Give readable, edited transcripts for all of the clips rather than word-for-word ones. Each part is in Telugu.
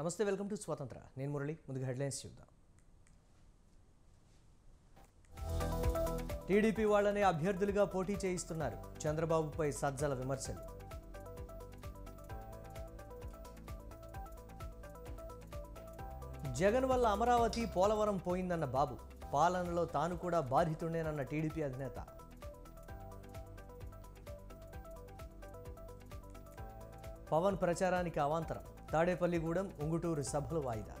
నమస్తే, వెల్కమ్ టు స్వతంత్ర. నేను మురళి. ముందుగా హెడ్లైన్స్ చూద్దాం. టీడీపీ వాళ్ళని అభ్యర్థులుగా పోటీ చేయిస్తున్నారు. చంద్రబాబుపై సజ్జల విమర్శలు. జగన్ వల్ల అమరావతి, పోలవరం పోయిందన్న బాబు. పాలనలో తాను కూడా బాధితుండేనన్న టీడీపీ అధినేత. పవన్ ప్రచారానికి అవాంతరం. తాడేపల్లిగూడెం, ఉంగుటూరు సభలు వాయిదా.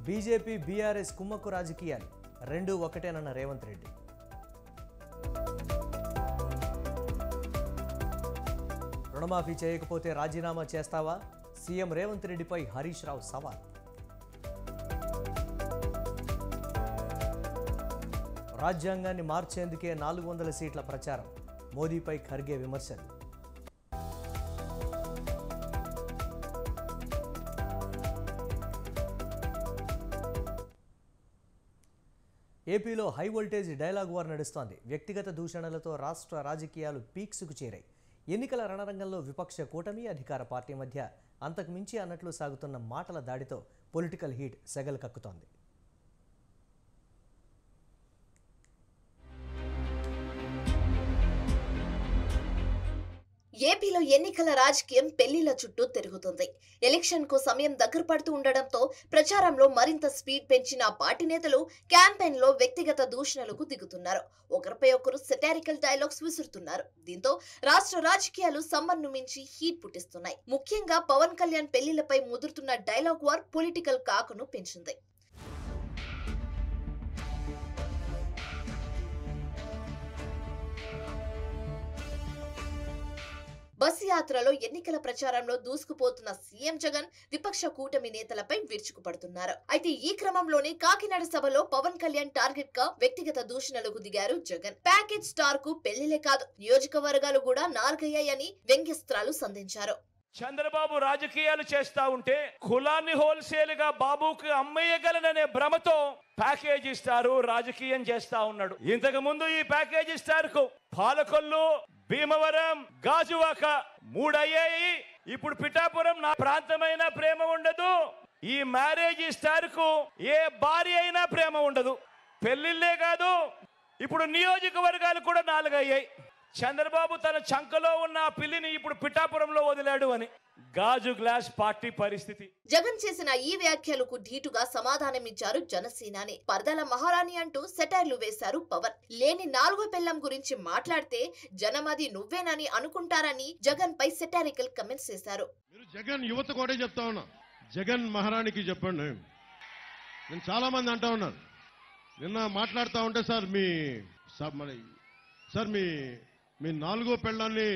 బీజేపీ బీఆర్ఎస్ కుమ్మక్కు రాజకీయాలు. రెండూ ఒకటేనన్న రేవంత్ రెడ్డి. రుణమాఫీ చేయకపోతే రాజీనామా చేస్తావా? సీఎం రేవంత్ రెడ్డిపై హరీష్ రావు సవాల్. రాజ్యాంగాన్ని మార్చేందుకే 400 సీట్ల ప్రచారం. మోదీపై ఖర్గే విమర్శలు. ఏపీలో హై వోల్టేజ్ డైలాగ్ వార్ నడుస్తోంది. వ్యక్తిగత దూషణలతో రాష్ట్ర రాజకీయాలు పీక్స్కు చేరాయి. ఎన్నికల రణరంగంలో విపక్ష కూటమి, అధికార పార్టీ మధ్య అంతకు మించి అన్నట్లు సాగుతున్న మాటల దాడితో పొలిటికల్ హీట్ సెగలు కక్కుతోంది. ఏపీలో ఎన్నికల రాజకీయం పెళ్లిల చుట్టూ తిరుగుతుంది. ఎలక్షన్ కు సమయం దగ్గర పడుతూ ఉండడంతో ప్రచారంలో మరింత స్పీడ్ పెంచిన పార్టీ నేతలు క్యాంపెయిన్ లో వ్యక్తిగత దూషణలకు దిగుతున్నారు. ఒకరిపై ఒకరు సెటారికల్ డైలాగ్స్ విసురుతున్నారు. దీంతో రాష్ట్ర రాజకీయాలు సమ్మర్ను మించి హీట్ పుట్టిస్తున్నాయి. ముఖ్యంగా పవన్ కళ్యాణ్ పెళ్లిలపై ముదురుతున్న డైలాగ్ వార్ పొలిటికల్ కాకును పెంచింది. బస్సు యాత్రలో ఎన్నికల ప్రచారంలో దూసుకుపోతున్న సీఎం జగన్ విపక్ష కూటమి నేతలపై విరుచుకుపడుతున్నారు. అయితే ఈ క్రమంలోనే కాకినాడ సభలో పవన్ కళ్యాణ్ టార్గెట్ గా వ్యక్తిగత దూషణలకు దిగారు జగన్. ప్యాకేజ్ స్టార్ కు పెళ్లిలే కాదు, నియోజకవర్గాలు కూడా నాలుగయ్యాయని వ్యంగ్యస్త్రాలు సంధించారు. చంద్రబాబు రాజకీయాలు చేస్తా ఉంటే కులాన్ని హోల్సేల్ గా బాబుకి అమ్మేయగలననే భ్రమతో ప్యాకేజీ స్టార్ రాజకీయం చేస్తా ఉన్నాడు. ఇంతకు ముందు ఈ ప్యాకేజీ స్టార్ కు పాలకొల్లు, భీమవరం, గాజువాక 3 అయ్యాయి. ఇప్పుడు పిఠాపురం నా ప్రాంతమైన ప్రేమ ఉండదు. ఈ మ్యారేజీ స్టార్ కు ఏ భార్య అయినా ప్రేమ ఉండదు. పెళ్లిళ్లే కాదు, ఇప్పుడు నియోజకవర్గాలు కూడా 4 అయ్యాయి. చంద్రబాబు తన చంకలో ఉన్న పిల్లిని ఇప్పుడు పిఠాపురంలో వదిలాడు అని గాజు గ్లాస్ పార్టీ పరిస్థితి. జగన్ చేసిన ఈ వ్యాఖ్యలకు ధీటుగా సమాధానమిచ్చారు జనసేనాని. పరదాల మహారాణి అంటూ సెటైర్లు వేశారు పవన్. లేని 4వ పెళ్లం గురించి మాట్లాడితే జనమది నువ్వేనని అనుకుంటారని జగన్ పై సెటారికల్ కమెంట్స్ చేశారు. జగన్ యువత కూడా చెప్తా ఉన్నా, జగన్ మహారాణికి చెప్పండి. నేను చాలా మంది అంటా ఉన్నాను. నిన్న మాట్లాడుతూ ఉంటే సార్ మీ 4వ పెళ్ళాన్ని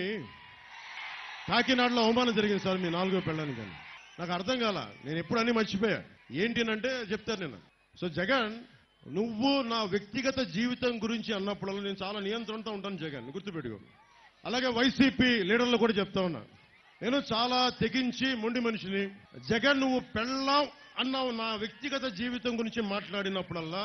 కాకినాడలో అవమానం జరిగింది సార్, మీ 4వ పెళ్ళాన్ని. కానీ నాకు అర్థం కాల. నేను ఎప్పుడు అన్ని మర్చిపోయా. ఏంటినంటే చెప్తాను నేను. సో జగన్, నువ్వు నా వ్యక్తిగత జీవితం గురించి అన్నప్పుడల్లా నేను చాలా నియంత్రణతో ఉంటాను జగన్, గుర్తుపెట్టుకో. అలాగే వైసీపీ లీడర్లు కూడా చెప్తా ఉన్నా, నేను చాలా తెగించి మొండి మనిషిని. జగన్, నువ్వు పెళ్ళాం అన్నావు, నా వ్యక్తిగత జీవితం గురించి మాట్లాడినప్పుడల్లా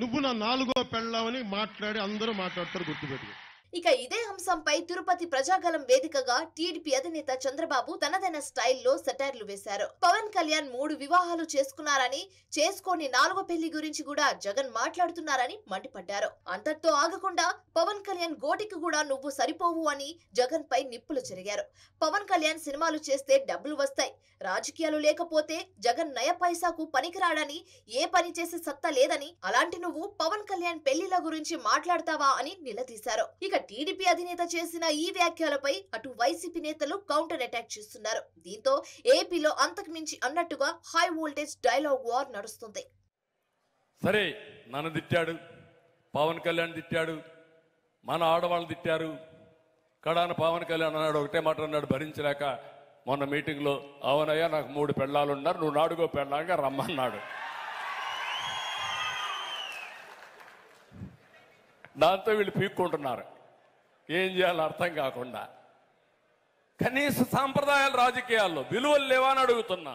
నువ్వు నా 4వ పెళ్ళామని మాట్లాడి అందరూ మాట్లాడతారు, గుర్తుపెట్టుకో. ఇక ఇదే అంశంపై తిరుపతి ప్రజాగలం వేదికగా టీడీపీ అధినేత చంద్రబాబు తనదైన స్టైల్లో సెటైర్లు వేశారు. పవన్ కళ్యాణ్ 3 వివాహాలు చేసుకున్నారని, చేసుకోని 4వ పెళ్లి గురించి కూడా జగన్ మాట్లాడుతున్నారని మండిపడ్డారు. అంతటితో ఆగకుండా పవన్ కళ్యాణ్ గోటికి కూడా నువ్వు సరిపోవు అని జగన్ పై నిప్పులు చెరిగారు. పవన్ కళ్యాణ్ సినిమాలు చేస్తే డబ్బులు వస్తాయి, రాజకీయాలు లేకపోతే జగన్ నయ పైసాకు పనికిరాడని, ఏ పని చేసే సత్తా లేదని, అలాంటి నువ్వు పవన్ కళ్యాణ్ పెళ్లిల గురించి మాట్లాడతావా అని నిలదీశారు. ఇక టీడీపీ అధినేత చేసిన ఈ వ్యాఖ్యలపై అటు వైసీపీ నేతలు కౌంటర్ అటాక్ చేస్తున్నారు. దీంతో ఏపీలో అంతకు మించి అన్నట్టుగా హై వోల్టేజ్ డైలాగ్ వార్ నడుస్తుంది. సరే, నన్ను తిట్టాడు, పవన్ కళ్యాణ్ తిట్టాడు, మన ఆడవాళ్ళు తిట్టారు. కడాన పవన్ కళ్యాణ్ అన్నాడు, ఒకటే మాట అన్నాడు భరించలేక మొన్న మీటింగ్ లో, అవునయ్యా నాకు 3 పెళ్ళాలు ఉన్నారు, నువ్వు 4వ పెళ్ళాగా రమ్మన్నాడు. దాంతో వీళ్ళు పీక్కుంటున్నారు. ఏం చేయాలో అర్థం కాకుండా కనీస సాంప్రదాయాల రాజకీయాల్లో విలువలు లేవని అడుగుతున్నా.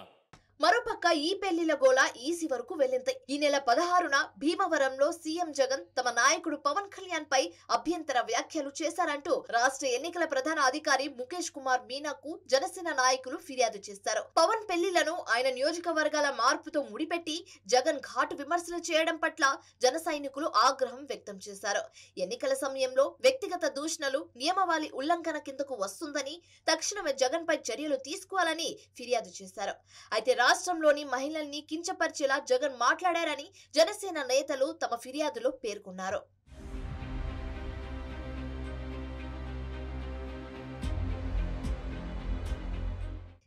మరోపక్క ఈ పెళ్లిల గోళ ఈసీ వరకు వెళ్ళింది. ఈ నెల 16న భీమవరంలో సీఎం జగన్ తమ నాయకుడు పవన్ కళ్యాణ్ పై అభ్యంతర వ్యాఖ్యలు చేశారంటూ రాష్ట్ర ఎన్నికల ప్రధాన అధికారి ముఖేష్ కుమార్ మీనాకు జనసేన నాయకులు ఫిర్యాదు చేశారు. పవన్ పెళ్లిలను ఆయన నియోజకవర్గాల మార్పుతో ముడిపెట్టి జగన్ ఘాటు విమర్శలు చేయడం పట్ల జన సైనికులు ఆగ్రహం వ్యక్తం చేశారు. ఎన్నికల సమయంలో వ్యక్తిగత దూషణలు నియమావళి ఉల్లంఘన కిందకు వస్తుందని తక్షణమే జగన్ పై చర్యలు తీసుకోవాలని ఫిర్యాదు చేశారు. అయితే రాష్ట్రంలోని మహిళల్ని కించపరిచేలా జగన్ మాట్లాడారని జనసేన నేతలు తమ ఫిర్యాదులో పేర్కొన్నారు.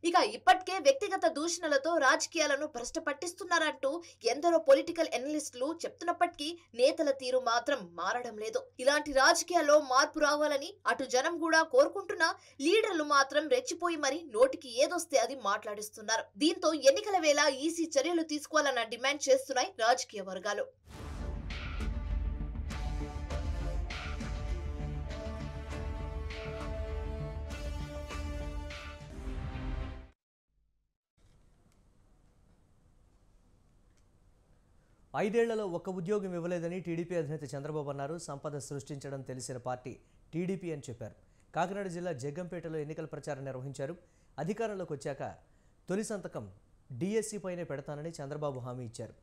ఇక ఇప్పటికే వ్యక్తిగత దూషణలతో రాజకీయాలను భ్రష్ట పట్టిస్తున్నారంటూ ఎందరో పొలిటికల్ ఎనలిస్టులు చెప్తున్నప్పటికీ నేతల తీరు మాత్రం మారడం లేదు. ఇలాంటి రాజకీయాల్లో మార్పు రావాలని అటు జనం కూడా కోరుకుంటున్నా లీడర్లు మాత్రం రెచ్చిపోయి మరి నోటికి ఏదొస్తే అది మాట్లాడిస్తున్నారు. దీంతో ఎన్నికల వేళ ఈసీ చర్యలు తీసుకోవాలన్న డిమాండ్ చేస్తున్నాయి రాజకీయ వర్గాలు. ఐదేళ్లలో ఒక్క ఉద్యోగం ఇవ్వలేదని టీడీపీ అధినేత చంద్రబాబు అన్నారు. సంపద సృష్టించడం తెలిసిన పార్టీ టీడీపీ అని చెప్పారు. కాకినాడ జిల్లా జగ్గంపేటలో ఎన్నికల ప్రచారం నిర్వహించారు. అధికారంలోకి వచ్చాక తొలి సంతకం డిఎస్సీ పైనే పెడతానని చంద్రబాబు హామీ ఇచ్చారు.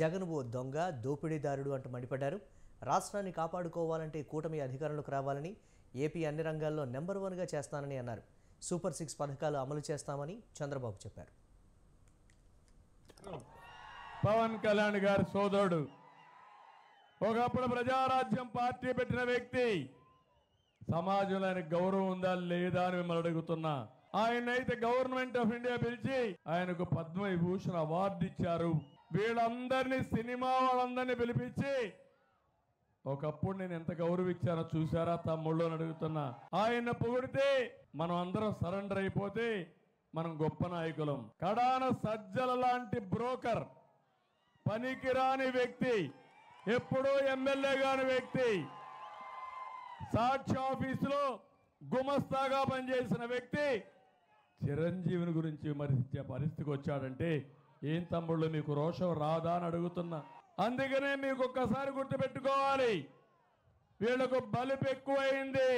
జగన్ ఓ దొంగ దోపిడీదారుడు అంటూ మండిపడ్డారు. రాష్ట్రాన్ని కాపాడుకోవాలంటే కూటమి అధికారంలోకి రావాలని, ఏపీ అన్ని రంగాల్లో నెంబర్ 1గా చేస్తానని అన్నారు. సూపర్ 6 పథకాలు అమలు చేస్తామని చంద్రబాబు చెప్పారు. పవన్ కళ్యాణ్ గారి సోదరుడు, ఒకప్పుడు ప్రజారాజ్యం పార్టీ పెట్టిన వ్యక్తి, సమాజంలో ఆయన గౌరవం ఉందా లేదా అని మిమ్మల్ని అడుగుతున్నా. ఆయన అయితే గవర్నమెంట్ ఆఫ్ ఇండియా పిలిచి ఆయనకు పద్మవిభూషణ్ అవార్డు ఇచ్చారు. వీళ్ళందరినీ, సినిమా వాళ్ళందరినీ పిలిపించి ఒకప్పుడు నేను ఎంత గౌరవించానో చూసారా తమ్ముళ్ళు అని అడుగుతున్నా. ఆయన పొగిడితే మనం అందరం సరెండర్ అయిపోతే మనం గొప్ప నాయకులం. కడాన సజ్జల లాంటి బ్రోకర్, పనికిరాని వ్యక్తి, ఎప్పుడూ ఎమ్మెల్యే కాని వ్యక్తి, సాక్షి ఆఫీసులో గుమస్తాగా పనిచేసిన వ్యక్తి చిరంజీవిని గురించి విమర్శించే పరిస్థితికి వచ్చాడంటే ఏం తమ్ముళ్ళు మీకు రోషం రాదా అని అడుగుతున్నా. అందుకనే మీకు ఒక్కసారి గుర్తుపెట్టుకోవాలి, వీళ్ళకు బలుపు ఎక్కువైంది.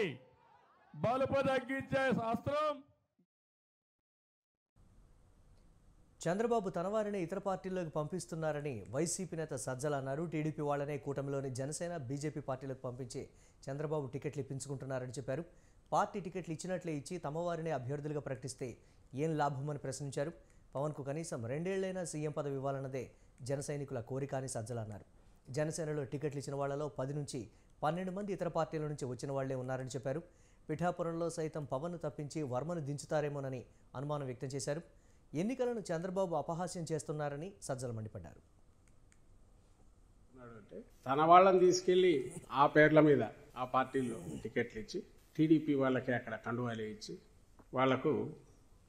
బలుపు తగ్గించే శాస్త్రం చంద్రబాబు తన వారిని ఇతర పార్టీల్లోకి పంపిస్తున్నారని వైసీపీ నేత సజ్జల అన్నారు. టీడీపీ వాళ్ళనే కూటమిలోని జనసేన, బీజేపీ పార్టీలకు పంపించి చంద్రబాబు టికెట్లు ఇప్పించుకుంటున్నారని చెప్పారు. పార్టీ టికెట్లు ఇచ్చినట్లే ఇచ్చి తమ వారిని అభ్యర్థులుగా ప్రకటిస్తే ఏం లాభమని ప్రశ్నించారు. పవన్కు కనీసం 2 ఏళ్లైనా సీఎం పదవి ఇవ్వాలన్నదే జన సైనికుల కోరిక అని సజ్జల అన్నారు. జనసేనలో టికెట్లు ఇచ్చిన వాళ్లలో 10 నుంచి 12 మంది ఇతర పార్టీల నుంచి వచ్చిన వాళ్లే ఉన్నారని చెప్పారు. పిఠాపురంలో సైతం పవన్ను తప్పించి వర్మను దించుతారేమోనని అనుమానం వ్యక్తం చేశారు. ఎన్నికలను చంద్రబాబు అపహాస్యం చేస్తున్నారని సజ్జల మండిపడ్డారు. తన వాళ్ళని తీసుకెళ్లి ఆ పేర్ల మీద ఆ పార్టీల్లో టికెట్లు ఇచ్చి, టీడీపీ వాళ్ళకి అక్కడ కండువాలు ఇచ్చి వాళ్లకు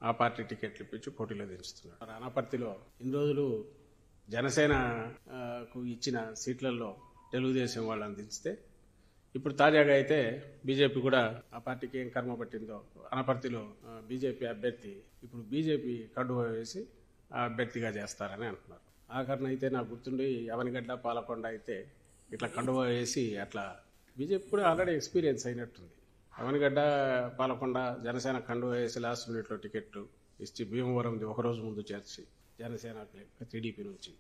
ఆ పార్టీ టికెట్లు ఇప్పించి పోటీలో దించుతున్నారు. అనపర్తిలో ఇన్ని రోజులు జనసేనకు ఇచ్చిన సీట్లలో తెలుగుదేశం వాళ్ళని దించితే ఇప్పుడు తాజాగా అయితే బీజేపీ కూడా ఆ పార్టీకి ఏం కర్మ పట్టిందో అనపర్తిలో బీజేపీ అభ్యర్థి ఇప్పుడు బీజేపీ కండువా వేసి ఆ అభ్యర్థిగా చేస్తారని అంటున్నారు. ఆఖరణ అయితే నాకు గుర్తుండి అవనిగడ్డ, పాలకొండ అయితే ఇట్లా కండువా వేసి అట్లా బీజేపీ కూడా ఆల్రెడీ ఎక్స్పీరియన్స్ అయినట్టుంది. అవనిగడ్డ, పాలకొండ జనసేన కండువా వేసి లాస్ట్ మినిట్లో టికెట్లు ఇచ్చి భీమవరం ఒకరోజు ముందు చేర్చి జనసేన టీడీపీ నుంచి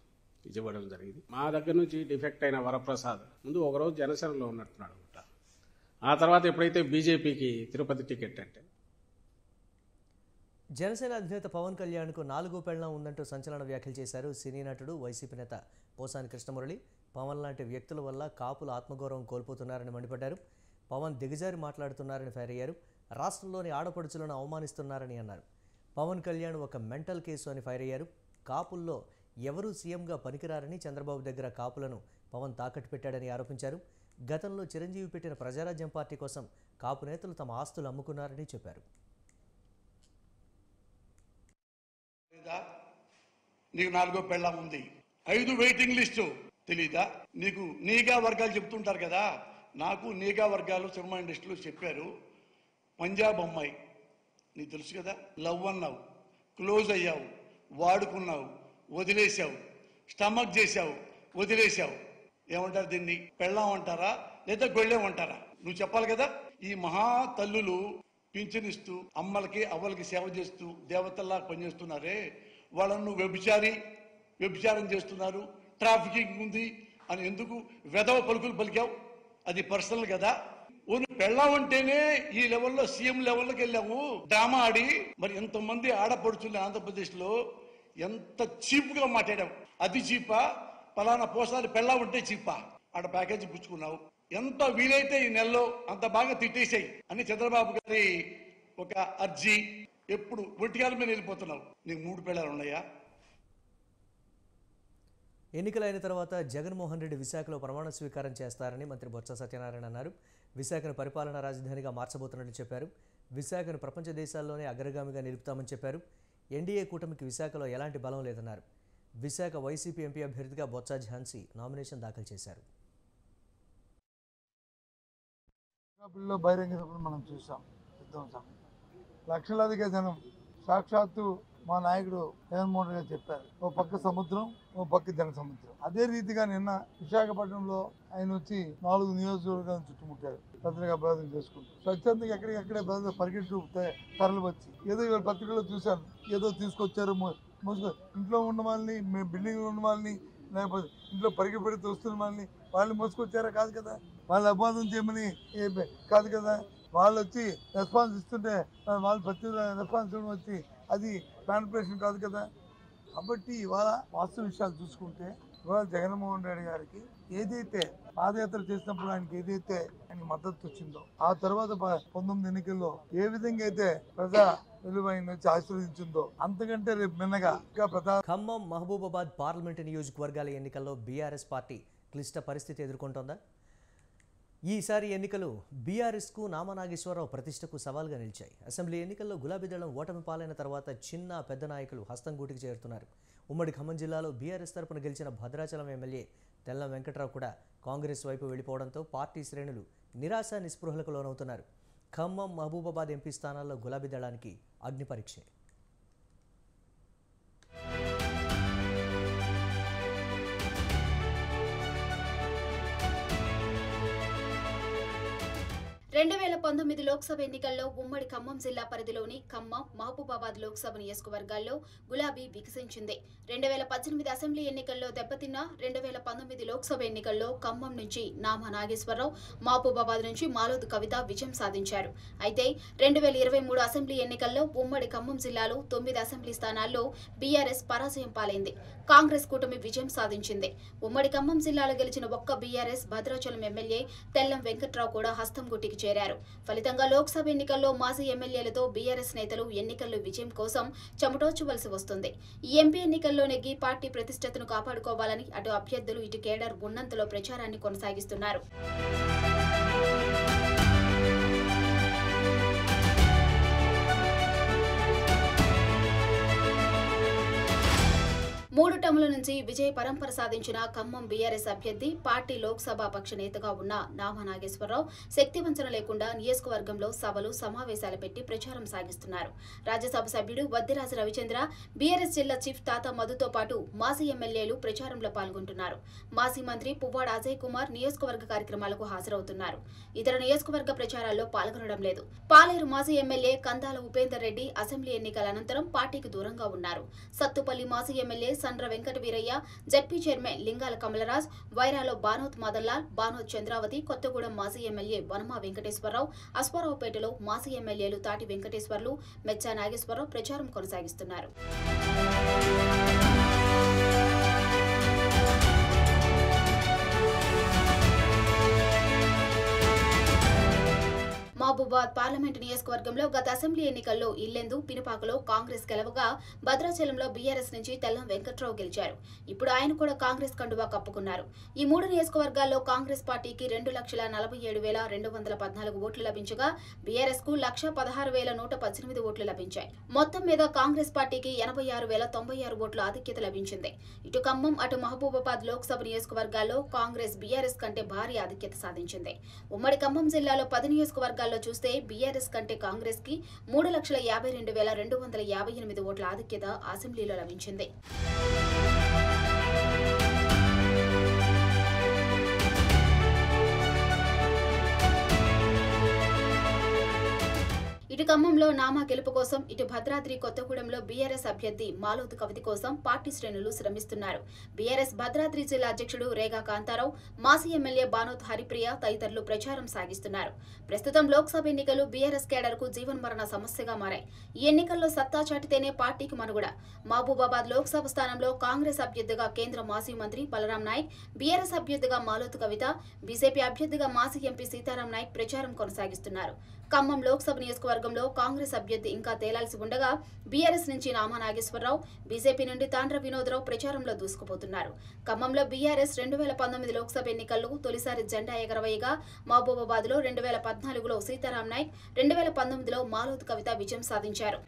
ఇవ్వడం జరిగింది. మా దగ్గర నుంచి డిఫెక్ట్ అయిన వరప్రసాద్ ముందు ఒకరోజు జనసేనలో ఉన్నట్టున్నాడు. ఆ తర్వాత ఎప్పుడైతే బీజేపీకి తిరుపతి టికెట్ అంటే జనసేన అధినేత పవన్ కళ్యాణ్కు 4వ పెళ్లం ఉందంటూ సంచలన వ్యాఖ్యలు చేశారు సినీ నటుడు, వైసీపీ నేత పోసాని కృష్ణమురళి. పవన్ లాంటి వ్యక్తుల వల్ల కాపులు ఆత్మగౌరవం కోల్పోతున్నారని మండిపడ్డారు. పవన్ దిగజారి మాట్లాడుతున్నారని ఫైర్ అయ్యారు. రాష్ట్రంలోని ఆడపడుచులను అవమానిస్తున్నారని అన్నారు. పవన్ కళ్యాణ్ ఒక మెంటల్ కేసు అని ఫైర్ అయ్యారు. కాపుల్లో ఎవరూ సీఎంగా పనికిరారని చంద్రబాబు దగ్గర కాపులను పవన్ తాకట్టు పెట్టాడని ఆరోపించారు. గతంలో చిరంజీవి పెట్టిన ప్రజారాజ్యం పార్టీ కోసం కాపు నేతలు తమ ఆస్తులు అమ్ముకున్నారని చెప్పారు. నీకు 4వ పెళ్ళం ఉంది, 5 వెయిటింగ్ లిస్టు తెలీదా నీకు? నీగా వర్గాలు చెప్తుంటారు కదా, నాకు నీగా వర్గాలు సినిమా ఇండస్ట్రీలో చెప్పారు. పంజాబ్ అమ్మాయి నీకు తెలుసు కదా, లవ్ అన్నావు, క్లోజ్ అయ్యావు, వాడుకున్నావు, వదిలేశావు, స్టమక్ చేశావు, వదిలేశావు. ఏమంటారు దీన్ని? పెళ్ళాం అంటారా లేదా గొళ్ళెం అంటారా? నువ్వు చెప్పాలి కదా. ఈ మహా తల్లులు పింఛనిస్తూ అమ్మలకి అవ్వలకి సేవ చేస్తూ దేవతల్లా పనిచేస్తున్నారే, వాళ్ళను వ్యభిచారం చేస్తున్నారు, ట్రాఫికింగ్ ఉంది అని ఎందుకు వెధవ పలుకులు పలికావు? అది పర్సనల్ కదా. ఓను పెళ్ళాం అంటేనే ఈ లెవెల్లో సీఎం లెవెల్లోకి వెళ్ళాము డ్రామా ఆడి. మరి ఎంతమంది ఆడపడుచుల్ని ఆంధ్రప్రదేశ్ లో ఎంత చీప్ గా మాట్లాడావు. అది చీపా? పలానా పోసారి పెళ్ళాం అంటే చీపా? ఆడ ప్యాకేజీ పుచ్చుకున్నావు. ఎంత వీలైతే ఈ నెలలో అంత బాగా తిట్టేసాయి అని చంద్రబాబు గారి ఒక అర్జీ. ఎప్పుడు ఒంటిగాల మీద వెళ్ళిపోతున్నావు. నీకు 3 పెళ్ళాలు ఉన్నాయా? ఎన్నికలైన తర్వాత జగన్మోహన్ రెడ్డి విశాఖలో ప్రమాణ స్వీకారం చేస్తారని మంత్రి బొత్స సత్యనారాయణ అన్నారు. విశాఖను పరిపాలనా రాజధానిగా మార్చబోతున్నట్లు చెప్పారు. విశాఖను ప్రపంచ దేశాల్లోనే అగ్రగామిగా నిలుపుతామని చెప్పారు. ఎన్డీఏ కూటమికి విశాఖలో ఎలాంటి బలం లేదన్నారు. విశాఖ వైసీపీ ఎంపీ అభ్యర్థిగా బొత్స ఝాన్సీ నామినేషన్ దాఖలు చేశారు. బహిరంగ సభలు మనం చూసాం. లక్షలాదిగా జనం సాక్షాత్తు మా నాయకుడు జగన్మోహన్ రెడ్డి చెప్పారు, ఓ పక్క సముద్రం, ఓ పక్క జన సముద్రం. అదే రీతిగా నిన్న విశాఖపట్నంలో ఆయన వచ్చి 4 నియోజకవర్గాలను చుట్టుముట్టారు. పత్రికా అభివృద్ధి చేసుకుంటూ స్వచ్ఛందంగా ఎక్కడికక్కడే పరిగెట్టు తరలి వచ్చి ఏదో ఇవాళ పత్రికల్లో చూశాను, ఏదో తీసుకొచ్చారు ఇంట్లో ఉన్న వాళ్ళని, బిల్డింగ్లో ఉన్న వాళ్ళని, లేకపోతే ఇంట్లో పరిగెపెడితే వస్తున్న వాళ్ళని మోసుకొచ్చారా? కాదు కదా. వాళ్ళు అబాధం చేయమని కాదు కదా. వాళ్ళు వచ్చి రెస్పాన్స్ ఇస్తుంటే వాళ్ళు ప్రతి రెస్పాన్స్ ఇవ్వడం వచ్చి అది మ్యానిపులేషన్ కాదు కదా. కాబట్టి ఇవాళ వాస్తవ విషయాలు చూసుకుంటే ఇవాళ జగన్మోహన్ రెడ్డి గారికి ఏదైతే పాదయాత్ర చేసినప్పుడు ఆయనకి మద్దతు వచ్చిందో, ఆ తర్వాత 19 ఎన్నికల్లో ఏ విధంగా అయితే ప్రజా విలువైన వచ్చి ఆశీర్వదించిందో అంతకంటే రేపు మిన్నగా ఖమ్మం, మహబూబాబాద్ పార్లమెంటు నియోజకవర్గాల ఎన్నికల్లో బీఆర్ఎస్ పార్టీ క్లిష్ట పరిస్థితి ఎదుర్కొంటోందా? ఈసారి ఎన్నికలు బీఆర్ఎస్కు నామనాగేశ్వరరావు ప్రతిష్టకు సవాల్గా నిలిచాయి. అసెంబ్లీ ఎన్నికల్లో గులాబీదళం ఓటమి పాలైన తర్వాత చిన్న పెద్ద నాయకులు హస్తంగూటికి చేరుతున్నారు. ఉమ్మడి ఖమ్మం జిల్లాలో బీఆర్ఎస్ తరపున గెలిచిన భద్రాచలం ఎమ్మెల్యే తెల్లం వెంకట్రావు కూడా కాంగ్రెస్ వైపు వెళ్ళిపోవడంతో పార్టీ శ్రేణులు నిరాశ నిస్పృహలకు లోనవుతున్నారు. ఖమ్మం, మహబూబాబాద్ ఎంపీ స్థానాల్లో గులాబీదళానికి అగ్నిపరీక్షే. రెండు 2019 లోక్సభ ఎన్నికల్లో ఉమ్మడి ఖమ్మం జిల్లా పరిధిలోని ఖమ్మం, మహబూబాబాద్ లోక్సభ నియోజకవర్గాల్లో గులాబీ వికసించింది. 2018 అసెంబ్లీ ఎన్నికల్లో దెబ్బతిన్న 2019 లోక్సభ ఎన్నికల్లో ఖమ్మం నుంచి నామా నాగేశ్వరరావు, మహబూబాబాద్ నుంచి మాలోద్ కవిత విజయం సాధించారు. అయితే 2023 అసెంబ్లీ ఎన్నికల్లో ఉమ్మడి ఖమ్మం జిల్లాలో 9 అసెంబ్లీ స్థానాల్లో బీఆర్ఎస్ పరాజయం పాలైంది. కాంగ్రెస్ కూటమి విజయం సాధించింది. ఉమ్మడి ఖమ్మం జిల్లాలో గెలిచిన ఒక్క బీఆర్ఎస్ భద్రాచలం ఎమ్మెల్యే తెల్లం వెంకట్రావు కూడా హస్తంగూటికి చేరారు. ఫలితంగా లోక్సభ ఎన్నికల్లో మాజీ ఎమ్మెల్యేలతో బీఆర్ఎస్ నేతలు ఎన్నికల్లో విజయం కోసం చెమటోర్చవలసి వస్తుంది. ఈ ఎంపీ ఎన్నికల్లో నెగ్గి పార్టీ ప్రతిష్టతను కాపాడుకోవాలని అటు అభ్యర్థులు, ఇటు కేడర్ ఉన్నంతలో ప్రచారాన్ని కొనసాగిస్తున్నారు. మూడు టర్ముల నుంచి విజయ పరంపర సాధించిన ఖమ్మం బీఆర్ఎస్ అభ్యర్థి, పార్టీ లోక్సభ పక్ష నేతగా ఉన్న నామా నాగేశ్వరరావు శక్తివంచన లేకుండా నియోజకవర్గంలో సభలు, సమావేశాలు పెట్టి ప్రచారం సాగిస్తున్నారు. రాజ్యసభ సభ్యుడు వద్దిరాజు రవిచంద్ర, బీఆర్ఎస్ జిల్లా చీఫ్ తాత మధుతో పాటు మాజీ ఎమ్మెల్యేలు ప్రచారంలో పాల్గొంటున్నారు. మాజీ మంత్రి పువ్వాడ అజయ్ కుమార్ నియోజకవర్గ కార్యక్రమాలకు హాజరవుతున్నారు. ఇతర నియోజకవర్గ ప్రచారాల్లో పాల్గొనడం లేదు. పాలేరు మాజీ ఎమ్మెల్యే కందాల ఉపేందర్ రెడ్డి అసెంబ్లీ ఎన్నికల అనంతరం పార్టీకి దూరంగా ఉన్నారు. సత్తుపల్లి మాజీ MLA Sandra Venkata Veeraiah, ZP chairman Lingala Kamalaraj, వైరాలో బానోత్ మదన్లాల్, బానోత్ చంద్రావతి, కొత్తగూడెం మాజీ ఎమ్మెల్యే వనమా వెంకటేశ్వరరావు, అశ్వారావుపేటలో మాజీ ఎమ్మెల్యేలు తాటి వెంకటేశ్వర్లు, మెచ్చా నాగేశ్వరరావు ప్రచారం కొనసాగిస్తున్నారు. మహబూబాబాద్ పార్లమెంటు నియోజకవర్గంలో గత అసెంబ్లీ ఎన్నికల్లో ఇల్లెందు, పినుపాకలో కాంగ్రెస్ గెలవగా భద్రాచలంలో బీఆర్ఎస్ నుంచి తెల్లం వెంకట్రావు గెలిచారు. ఇప్పుడు ఆయన కూడా కాంగ్రెస్ కండువా కప్పుకున్నారు. ఈ మూడు నియోజకవర్గాల్లో కాంగ్రెస్ పార్టీకి 2,47,214 ఓట్లు లభించగా బీఆర్ఎస్ కు 1,16,118 ఓట్లు లభించాయి. మొత్తం మీద కాంగ్రెస్ పార్టీకి 86,096 ఓట్ల ఆధిక్యత లభించింది. ఇటు ఖమ్మం, అటు మహబూబాబాద్ లోక్సభ నియోజకవర్గాల్లో కాంగ్రెస్ బీఆర్ఎస్ కంటే భారీ ఆధిక్యత సాధించింది. ఉమ్మడి ఖమ్మం జిల్లాలో 10 నియోజకవర్గాల్లో చూస్తే చూస్తే బీఆర్ఎస్ కంటే కాంగ్రెస్ కి 3,52,258 ఓట్ల ఆధిక్యత అసెంబ్లీలో లభించింది. ఇటు ఖమ్మంలో నామా గెలుపు కోసం, ఇటు భద్రాద్రి కొత్తగూడెంలో బీఆర్ఎస్ అభ్యర్థి మాలోతు కవిత కోసం పార్టీ శ్రేణులు శ్రమిస్తున్నారు. బీఆర్ఎస్ భద్రాద్రి జిల్లా అధ్యక్షుడు రేగా కాంతారావు, మాజీ ఎమ్మెల్యే బానోత్ హరిప్రియ తదితరులు ప్రచారం సాగిస్తున్నారు. ప్రస్తుతం లోక్సభ ఎన్నికలు బీఆర్ఎస్ కేడర్కు జీవన్మరణ సమస్యగా మారాయి. ఈ ఎన్నికల్లో సత్తా చాటితేనే పార్టీకి మనుగడ. మహబూబాబాద్ లోక్సభ స్థానంలో కాంగ్రెస్ అభ్యర్థిగా కేంద్ర మాజీ మంత్రి బలరాం నాయక్, బీఆర్ఎస్ అభ్యర్థిగా మాలోతు కవిత, బీజేపీ అభ్యర్థిగా మాజీ ఎంపీ సీతారాం నాయక్ ప్రచారం కొనసాగిస్తున్నారు. ఖమ్మం లోక్సభ నియోజకవర్గంలో కాంగ్రెస్ అభ్యర్థి ఇంకా తేలాల్సి ఉండగా బీఆర్ఎస్ నుంచి నామా నాగేశ్వరరావు, బీజేపీ నుండి తాండ్ర వినోదరావు ప్రచారంలో దూసుకుపోతున్నారు. ఖమ్మంలో బీఆర్ఎస్ 2019 లోక్సభ ఎన్నికల్లో తొలిసారి జెండా ఎగరవేయగా, మహబూబాబాద్లో 2014లో సీతారాం నాయక్, 2019లో మాలోతు కవిత విజయం సాధించారు.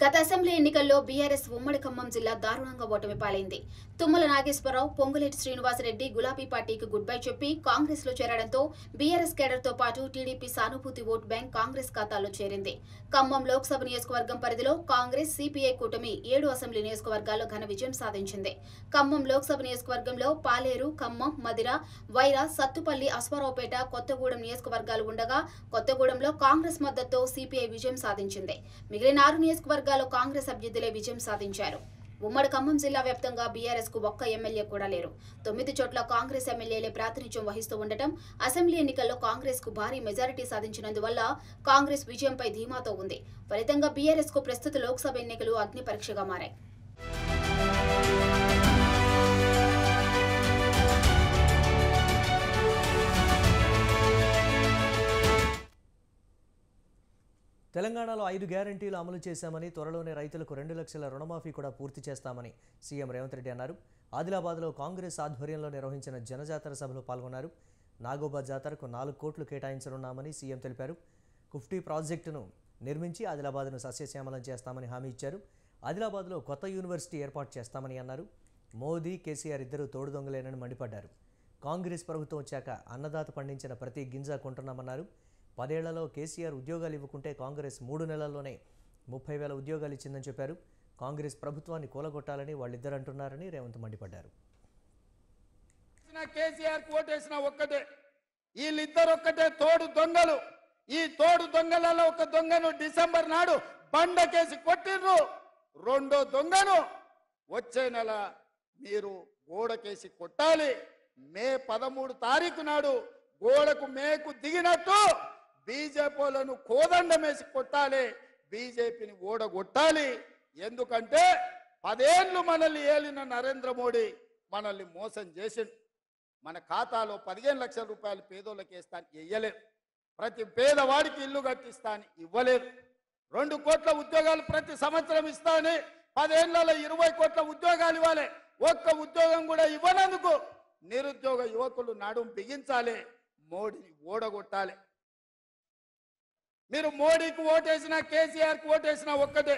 గత అసెంబ్లీ ఎన్నికల్లో బీఆర్ఎస్ ఉమ్మడి ఖమ్మం జిల్లా దారుణంగా ఓటమి పాలైంది. తుమ్మల నాగేశ్వరరావు, పొంగులేటి శ్రీనివాసరెడ్డి గులాబీ పార్టీకి గుడ్ బై చెప్పి కాంగ్రెస్ లో చేరడంతో బీఆర్ఎస్ కేడర్ తో పాటు టీడీపీ సానుభూతి ఓట్ బ్యాంక్ కాంగ్రెస్ ఖాతాలో చేరింది. ఖమ్మం లోక్సభ నియోజకవర్గం పరిధిలో కాంగ్రెస్, సిపిఐ కూటమి 7 అసెంబ్లీ నియోజకవర్గాల్లో ఘన విజయం సాధించింది. ఖమ్మం లోక్సభ నియోజకవర్గంలో పాలేరు, ఖమ్మం, మదిర, వైరా, సత్తుపల్లి, అశ్వారావుపేట, కొత్తగూడెం నియోజకవర్గాలు ఉండగా కొత్తగూడెంలో కాంగ్రెస్ మద్దతుతో సిపిఐ విజయం సాధించింది. మిగిలిన 6 నియోజకవర్గాలు కాంగ్రెస్ అభ్యర్థులే విజయం సాధించారు. ఉమ్మడి ఖమ్మం జిల్లా వ్యాప్తంగా బీఆర్ఎస్ కు ఒక్క ఎమ్మెల్యే కూడా లేరు. 9 చోట్ల కాంగ్రెస్ ఎమ్మెల్యేలే ప్రాతినిధ్యం వహిస్తూ ఉండటం, అసెంబ్లీ ఎన్నికల్లో కాంగ్రెస్ కు భారీ మెజారిటీ సాధించినందువల్ల కాంగ్రెస్ విజయంపై ధీమాతో ఉంది. ఫలితంగా బీఆర్ఎస్ కు ప్రస్తుత లోక్సభ ఎన్నికలు అగ్ని పరీక్షగా మారాయి. తెలంగాణలో 5 గ్యారంటీలు అమలు చేశామని, త్వరలోనే రైతులకు 2 లక్షల రుణమాఫీ కూడా పూర్తి చేస్తామని సీఎం రేవంత్ రెడ్డి అన్నారు. ఆదిలాబాద్లో కాంగ్రెస్ ఆధ్వర్యంలో నిర్వహించిన జనజాతర సభలో పాల్గొన్నారు. నాగోబా జాతరకు 4 కోట్లు కేటాయించనున్నామని సీఎం తెలిపారు. కుఫ్టీ ప్రాజెక్టును నిర్మించి ఆదిలాబాద్ను సస్యశ్యామలం చేస్తామని హామీ ఇచ్చారు. ఆదిలాబాద్లో కొత్త యూనివర్సిటీ ఏర్పాటు చేస్తామని అన్నారు. మోదీ, కేసీఆర్ ఇద్దరు తోడు దొంగలేనని మండిపడ్డారు. కాంగ్రెస్ ప్రభుత్వం వచ్చాక అన్నదాత పండించిన ప్రతి గింజ కొంటున్నామన్నారు. 10 ఏళ్లలో కేసీఆర్ ఉద్యోగాలు ఇవ్వకుంటే కాంగ్రెస్ 3 నెలల్లోనే 30,000 ఉద్యోగాలు ఇచ్చిందని చెప్పారు. కాంగ్రెస్ ప్రభుత్వాన్ని కూలగొట్టాలని వాళ్ళిద్దరు అంటున్నారని రేవంత్ మండిపడ్డారు. కేసీఆర్ ఓటేసిన ఒక్కటే, వీళ్ళిద్దరు ఒక్కటే తోడు దొంగలు. ఈ తోడు దొంగలలో ఒక దొంగను డిసెంబర్ నాడు బండకేసి కొట్టిర్రు. రెండో దొంగను వచ్చే నెల మీరు గోడకేసి కొట్టాలి. మే 13 తారీఖు నాడు గోడకు మేకు దిగినట్టు బీజేపీలను కోదండమేసి కొట్టాలి. బీజేపీని ఓడగొట్టాలి. ఎందుకంటే 10 ఏళ్ళు మనల్ని ఏలిన నరేంద్ర మోడీ మనల్ని మోసం చేసిండు. మన ఖాతాలో 15 లక్షల రూపాయలు పేదోళ్ళకి వేస్తాను ఇవ్వలేదు. ప్రతి పేదవాడికి ఇల్లు కట్టిస్తాను ఇవ్వలేదు. 2 కోట్ల ఉద్యోగాలు ప్రతి సంవత్సరం ఇస్తానని 10 ఏళ్లలో 20 కోట్ల ఉద్యోగాలు ఇవ్వాలి. ఒక్క ఉద్యోగం కూడా ఇవ్వనందుకు నిరుద్యోగ యువకులు నడుం బిగించాలి. మోడీని ఓడగొట్టాలి. మీరు మోడీకి ఓటేసినా కేసీఆర్కి ఓటేసినా ఒక్కటే.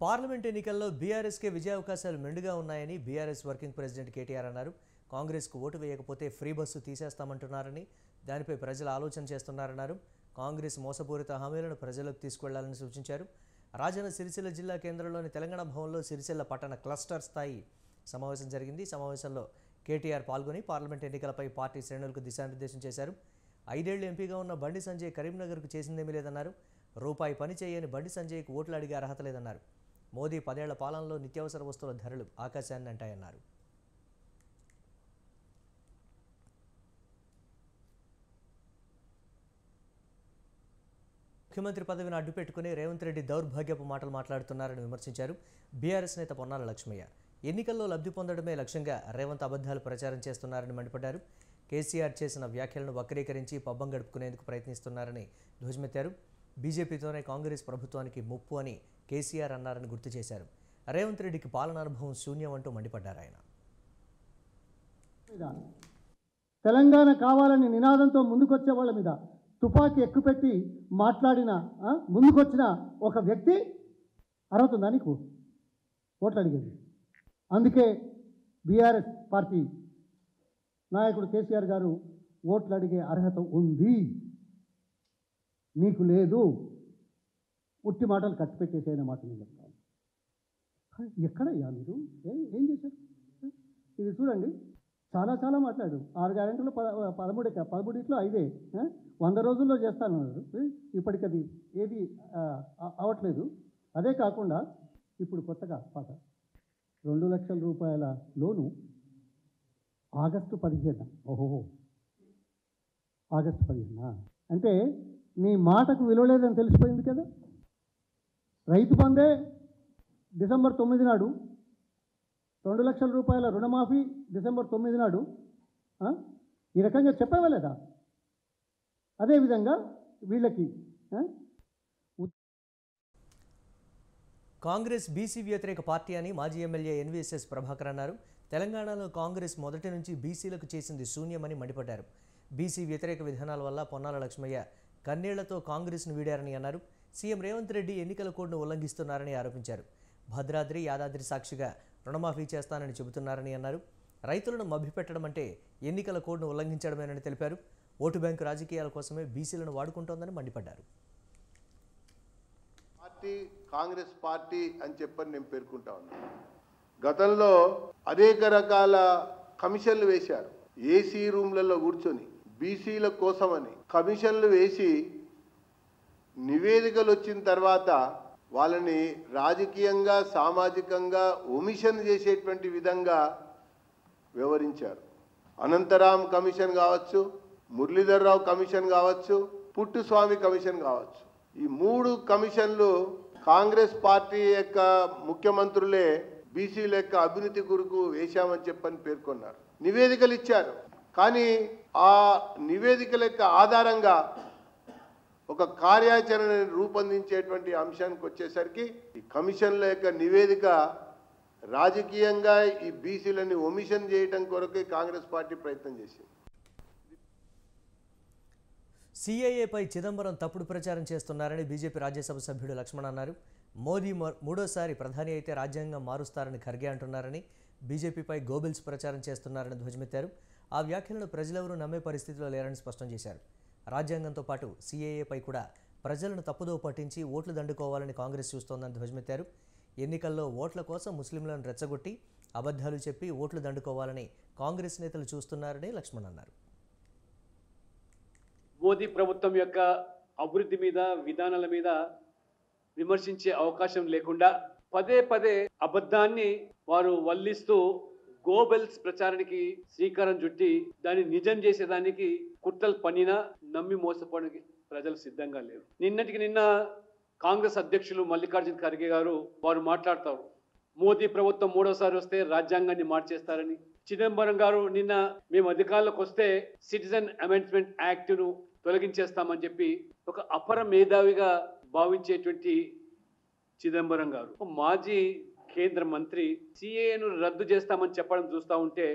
పార్లమెంట్ ఎన్నికల్లో బీఆర్ఎస్కే విజయావకాశాలు మెండుగా ఉన్నాయని బీఆర్ఎస్ వర్కింగ్ ప్రెసిడెంట్ కేటీఆర్ అన్నారు. కాంగ్రెస్కు ఓటు వేయకపోతే ఫ్రీ బస్సు తీసేస్తామంటున్నారని, దానిపై ప్రజలు ఆలోచన చేస్తున్నారన్నారు. కాంగ్రెస్ మోసపూరిత హామీలను ప్రజలకు తీసుకెళ్లాలని సూచించారు. రాజన్న సిరిసిల్ల జిల్లా కేంద్రంలోని తెలంగాణ భవన్లో సిరిసిల్ల పట్టణ క్లస్టర్ స్థాయి సమావేశం జరిగింది. సమావేశంలో కేటీఆర్ పాల్గొని పార్లమెంట్ ఎన్నికలపై పార్టీ శ్రేణులకు దిశానిర్దేశం చేశారు. 5 ఏళ్లు ఎంపీగా ఉన్న బండి సంజయ్ కరీంనగర్కు చేసిందేమీ లేదన్నారు. రూపాయి పని చేయని బండి సంజయ్కు ఓట్లు అడిగే అర్హత లేదన్నారు. మోదీ 10 ఏళ్ల పాలనలో నిత్యావసర వస్తువుల ధరలు ఆకాశాన్ని అంటాయన్నారు. ముఖ్యమంత్రి పదవిని అడ్డుపెట్టుకుని రేవంత్ రెడ్డి దౌర్భాగ్యపు మాటలు మాట్లాడుతున్నారని విమర్శించారు. బీఆర్ఎస్ నేత పొన్నాల లక్ష్మయ్య ఎన్నికల్లో లబ్ధి పొందడమే లక్ష్యంగా రేవంత్ అబద్ధాలు ప్రచారం చేస్తున్నారని మండిపడ్డారు. కేసీఆర్ చేసిన వ్యాఖ్యలను వక్రీకరించి పబ్బం గడుపుకునేందుకు ప్రయత్నిస్తున్నారని ధ్వజమెత్తారు. బీజేపీతోనే కాంగ్రెస్ ప్రభుత్వానికి ముప్పు అని కేసీఆర్ అన్నారని గుర్తు చేశారు. రేవంత్ రెడ్డికి పాలనా అనుభవం శూన్యం అంటూ మండిపడ్డారు ఆయన. తెలంగాణ కావాలని నినాదంతో ముందుకొచ్చే వాళ్ళ మీద తుపాకీ ఎక్కుపెట్టి మాట్లాడిన ముందుకొచ్చిన ఒక వ్యక్తి అర్హత ఉందా నీకు ఓట్లు అడిగేది? అందుకే బీఆర్ఎస్ పార్టీ నాయకుడు కేసీఆర్ గారు ఓట్లు అడిగే అర్హత ఉంది, నీకు లేదు, ఉట్టి మాటలు కట్టిపెట్టేసైన మాట నేను చెప్తాను. ఎక్కడయ్యా మీరు ఏం చేశారు? ఇది చూడండి, చాలా చాలా మాట్లాడు. 6 గ్యారెంటీలు 13 5 100 రోజుల్లో చేస్తానన్నారు. ఇప్పటికి అది ఏది అవ్వట్లేదు. అదే కాకుండా ఇప్పుడు కొత్తగా పాట 2 లక్షల రూపాయల లోను ఆగస్టు 15. ఓహో, ఆగస్టు 15 అంటే నీ మాటకు విలువ లేదని తెలిసిపోయింది కదా. రైతు బందే డిసెంబర్ 9 నాడు, 2 లక్షల రూపాయల రుణమాఫీ డిసెంబర్ 9 నాడు ఈ రకంగా చెప్పావా లేదా? అదేవిధంగా వీళ్ళకి కాంగ్రెస్ బీసీ వ్యతిరేక పార్టీ అని మాజీ ఎమ్మెల్యే ఎన్వీఎస్ఎస్ ప్రభాకర్ అన్నారు. తెలంగాణలో కాంగ్రెస్ మొదటి నుంచి బీసీలకు చేసింది శూన్యమని మండిపడ్డారు. బీసీ వ్యతిరేక విధానాల వల్ల పొన్నాల లక్ష్మయ్య కన్నీళ్లతో కాంగ్రెస్ను వీడారని అన్నారు. సీఎం రేవంత్ రెడ్డి ఎన్నికల కోడ్ను ఉల్లంఘిస్తున్నారని ఆరోపించారు. భద్రాద్రి యాదాద్రి సాక్షిగా రుణమాఫీ చేస్తానని చెబుతున్నారని అన్నారు. రైతులను మభ్యపెట్టడం అంటే ఎన్నికల కోడ్ను ఉల్లంఘించడమేనని తెలిపారు. ఓటు బ్యాంకు రాజకీయాల కోసమే బీసీలను వాడుకుంటోందని మండిపడ్డారు. కాంగ్రెస్ పార్టీ అని చెప్పని నేను పేర్కొంటా ఉన్నాను. గతంలో అనేక రకాల కమిషన్లు వేశారు. ఏసీ రూమ్లలో కూర్చొని బీసీల కోసమని కమిషన్లు వేసి నివేదికలు వచ్చిన తర్వాత వాళ్ళని రాజకీయంగా సామాజికంగా ఒమిషన్ చేసేటువంటి విధంగా వ్యవహరించారు. అనంతరాం కమిషన్ కావచ్చు, మురళీధర్ రావు కమిషన్ కావచ్చు, పుట్టుస్వామి కమిషన్ కావచ్చు. ఈ 3 కమిషన్లు కాంగ్రెస్ పార్టీ యొక్క ముఖ్యమంత్రులే బీసీల యొక్క అభివృద్ధి కొరకు వేశామని చెప్పని పేర్కొన్నారు. నివేదికలు ఇచ్చారు. కానీ ఆ నివేదికల యొక్క ఆధారంగా ఒక కార్యాచరణ రూపొందించేటువంటి అంశానికి వచ్చేసరికి ఈ కమిషన్ల యొక్క నివేదిక రాజకీయంగా ఈ బీసీలని ఒమిషన్ చేయడం కొరకే కాంగ్రెస్ పార్టీ ప్రయత్నం చేసింది. సీఏఏపై చిదంబరం తప్పుడు ప్రచారం చేస్తున్నారని బీజేపీ రాజ్యసభ సభ్యుడు లక్ష్మణ్ అన్నారు. మోదీ మూడోసారి ప్రధాని అయితే రాజ్యాంగం మారుస్తారని ఖర్గే అంటున్నారని, బీజేపీపై గోబెల్స్ ప్రచారం చేస్తున్నారని ధ్వజమెత్తారు. ఆ వ్యాఖ్యలను ప్రజలెవరూ నమ్మే పరిస్థితిలో లేరని స్పష్టం చేశారు. రాజ్యాంగంతో పాటు సీఏఏపై కూడా ప్రజలను తప్పుదోవ పట్టించి ఓట్లు దండుకోవాలని కాంగ్రెస్ చూస్తోందని ధ్వజమెత్తారు. ఎన్నికల్లో ఓట్ల కోసం ముస్లింలను రెచ్చగొట్టి అబద్ధాలు చెప్పి ఓట్లు దండుకోవాలని కాంగ్రెస్ నేతలు చూస్తున్నారని లక్ష్మణ్ అన్నారు. మోదీ ప్రభుత్వం యొక్క అభివృద్ధి మీద, విధానాల మీద విమర్శించే అవకాశం లేకుండా పదే పదే అబద్ధాన్ని వారు వల్లిస్తూ గోబెల్స్ ప్రచారానికి శ్రీకారం చుట్టి దాన్ని నిజం చేసేదానికి కుట్రలు పన్నినా నమ్మి మోసపోవడానికి ప్రజలు సిద్ధంగా లేరు. నిన్నటికి నిన్న కాంగ్రెస్ అధ్యక్షులు మల్లికార్జున ఖర్గే గారు వారు మాట్లాడతారు, మోదీ ప్రభుత్వం మూడోసారి వస్తే రాజ్యాంగాన్ని మార్చేస్తారని. చిదంబరం గారు నిన్న మేము అధికారంలోకి వస్తే సిటిజన్ అమెండ్మెంట్ యాక్ట్ను తొలగించేస్తామని చెప్పి ఒక అపర మేధావిగా భావించేటువంటి చిదంబరం గారు, మాజీ కేంద్ర మంత్రి, సిఏను రద్దు చేస్తామని చెప్పడం చూస్తూ ఉంటే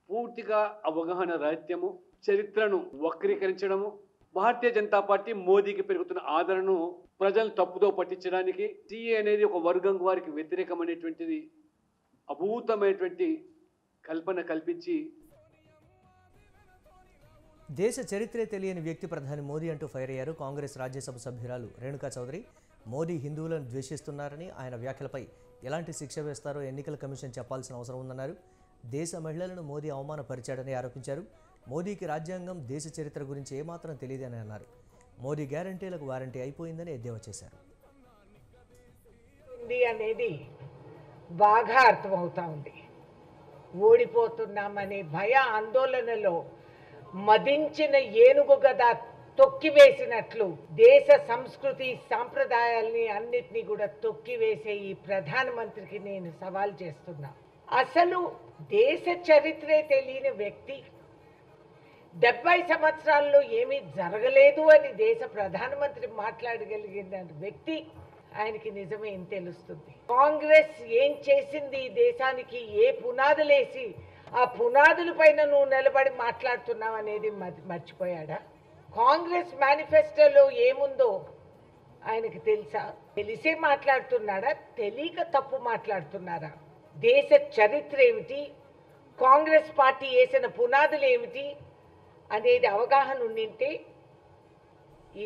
పూర్తిగా అవగాహన రాహిత్యము, చరిత్రను వక్రీకరించడము, భారతీయ జనతా పార్టీ మోదీకి పెరుగుతున్న ఆదరణను ప్రజలను తప్పుదో పట్టించడానికి సిఏ అనేది ఒక వర్గం వారికి వ్యతిరేకమైనటువంటిది అభూతమైనటువంటి కల్పన కల్పించి దేశ చరిత్రే తెలియని వ్యక్తి ప్రధాని మోదీ అంటూ ఫైర్ అయ్యారు కాంగ్రెస్ రాజ్యసభ సభ్యురాలు రేణుకా చౌదరి. మోదీ హిందువులను ద్వేషిస్తున్నారని, ఆయన వ్యాఖ్యలపై ఎలాంటి శిక్ష వేస్తారో ఎన్నికల కమిషన్ చెప్పాల్సిన అవసరం ఉందన్నారు. దేశ మహిళలను మోదీ అవమానపరిచాడని ఆరోపించారు. మోదీకి రాజ్యాంగం, దేశ చరిత్ర గురించి ఏమాత్రం తెలియదని అన్నారు. మోదీ గ్యారంటీలకు వారంటీ అయిపోయిందని ఎద్దేవా చేశారు. అనేది బాగా అర్థమవుతా ఉంది. ఓడిపోతున్నామనే భయ ఆందోళనలో మదించిన ఏనుగు గద తొక్కివేసినట్లు దేశ సంస్కృతి సాంప్రదాయాల్ని అన్నిటినీ కూడా తొక్కివేసే ఈ ప్రధానమంత్రికి నేను సవాల్ చేస్తున్నా. అసలు దేశ చరిత్రే తెలియని వ్యక్తి 70 సంవత్సరాల్లో ఏమీ జరగలేదు అని దేశ ప్రధానమంత్రి మాట్లాడగలిగిన వ్యక్తి, ఆయనకి నిజమేం తెలుస్తుంది? కాంగ్రెస్ ఏం చేసింది ఈ దేశానికి, ఏ పునాదులేసి ఆ పునాదుల పైన నువ్వు నిలబడి మాట్లాడుతున్నావు అనేది మర్చిపోయాడా? కాంగ్రెస్ మేనిఫెస్టోలో ఏముందో ఆయనకి తెలుసా? తెలిసే మాట్లాడుతున్నాడా, తెలియక తప్పు మాట్లాడుతున్నారా? దేశ చరిత్ర ఏమిటి, కాంగ్రెస్ పార్టీ వేసిన పునాదులు ఏమిటి అనేది అవగాహన ఉండింటే ఈ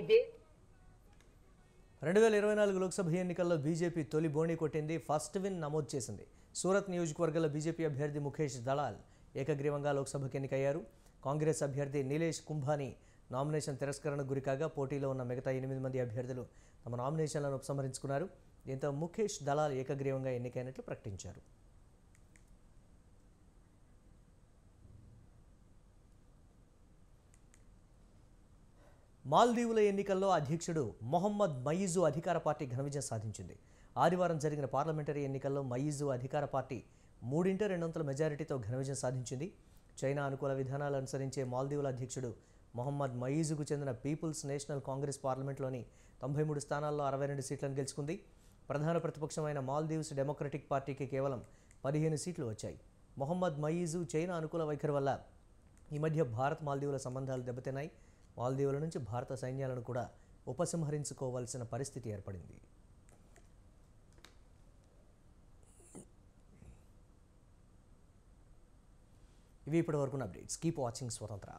2024 లోక్సభ ఎన్నికల్లో బీజేపీ తొలి బోణి కొట్టింది, ఫస్ట్ విన్ నమోదు చేసింది. సూరత్ నియోజకవర్గంలో బీజేపీ అభ్యర్థి ముఖేష్ దళాల్ ఏకగ్రీవంగా లోక్సభకు ఎన్నికయ్యారు. కాంగ్రెస్ అభ్యర్థి నీలేష్ కుంభాని నామినేషన్ తిరస్కరణకు గురికాగా పోటీలో ఉన్న మిగతా 8 మంది అభ్యర్థులు తమ నామినేషన్లను ఉపసంహరించుకున్నారు. దీంతో ముఖేష్ దళాల్ ఏకగ్రీవంగా ఎన్నికైనట్లు ప్రకటించారు. మాల్దీవుల ఎన్నికల్లో అధ్యక్షుడు మొహమ్మద్ మయీజు అధికార పార్టీ ఘన విజయం సాధించింది. ఆదివారం జరిగిన పార్లమెంటరీ ఎన్నికల్లో మయీజు అధికార పార్టీ 3/2 మెజారిటీతో ఘన విజయం సాధించింది. చైనా అనుకూల విధానాలు అనుసరించే మాల్దీవుల అధ్యక్షుడు మొహమ్మద్ మయీజుకు చెందిన పీపుల్స్ నేషనల్ కాంగ్రెస్ పార్లమెంట్లోని 93 స్థానాల్లో 62 సీట్లను గెలుచుకుంది. ప్రధాన ప్రతిపక్షమైన మాల్దీవ్స్ డెమోక్రటిక్ పార్టీకి కేవలం 15 సీట్లు వచ్చాయి. మొహమ్మద్ మయీజు చైనా అనుకూల వైఖరి వల్ల ఈ మధ్య భారత్ మాల్దీవుల సంబంధాలు దెబ్బతిన్నాయి. మాల్దీవుల నుంచి భారత సైన్యాలను కూడా ఉపసంహరించుకోవాల్సిన పరిస్థితి ఏర్పడింది. ఇవి ఇప్పటివరకున్న అప్డేట్స్. కీప్ వాచింగ్ స్వతంత్ర.